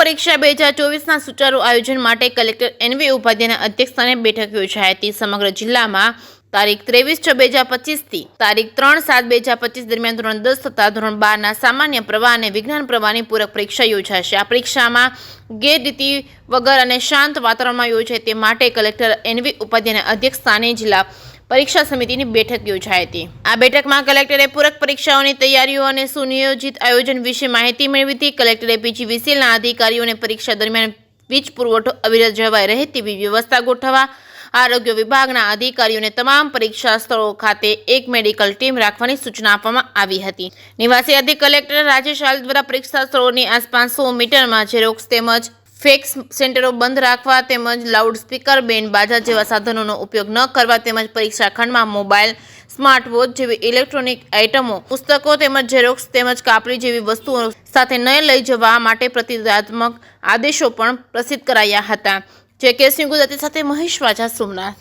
પરીક્ષા 2024ના સુચારુ આયોજન માટે કલેક્ટર એનવી ઉપાધ્યાયના અધ્યક્ષસ્થાને બેઠક યોજાઈ હતી। સમગ્ર જિલ્લામાં તારીખ 23/6/2025 થી તારીખ 3/7/2025 દરમિયાન ધોરણ 10 તથા ધોરણ 12ના સામાન્ય પ્રવાહ અને વિજ્ઞાન પ્રવાહની પૂરક પરીક્ષા યોજાશે। આ પરીક્ષામાં ગેરરીતિ વગર અને શાંત વાતાવરણમાં યોજાય તે માટે કલેક્ટર એનવી ઉપાધ્યાયના અધ્યક્ષસ્થાને જિલ્લા પરીક્ષા સમિતિની બેઠક યોજાઈ હતી। આ બેઠકમાં કલેક્ટરે પૂરક પરીક્ષાઓની તૈયારીઓ અને સુનિયોજિત આયોજન વિશે માહિતી મેળવી હતી। કલેક્ટરે પીજીવીસીએલના અધિકારીઓને પરીક્ષા દરમિયાન વીજ પુરવઠો અવિરત જળવાઈ રહે તેવી વ્યવસ્થા ગોઠવવા, આરોગ્ય વિભાગના અધિકારીઓને તમામ પરીક્ષા સ્થળો ખાતે એક મેડિકલ ટીમ રાખવાની સૂચના આપવામાં આવી હતી। નિવાસી અધિક કલેક્ટર રાજેશ આલ દ્વારા પરીક્ષા સ્થળોની આસપાસ 100 મીટરમાં ઝેરોક્સ તેમજ ફેક્સ સેન્ટરો બંધ રાખવા તેમજ લાઉડ સ્પીકર, બેન્ડ બાજા જેવા સાધનોનો ઉપયોગ ન કરવા તેમજ પરીક્ષા ખંડમાં મોબાઈલ, સ્માર્ટ વોચ જેવી ઇલેક્ટ્રોનિક આઇટમો, પુસ્તકો તેમજ ઝેરોક્સ તેમજ કાપડી જેવી વસ્તુઓ સાથે ન લઈ જવા માટે પ્રતિબંધાત્મક આદેશો પણ પ્રસિદ્ધ કરાયા હતા। જે કેસની ગુજરાતી સાથે મહેશ વાજા, સોમનાથ।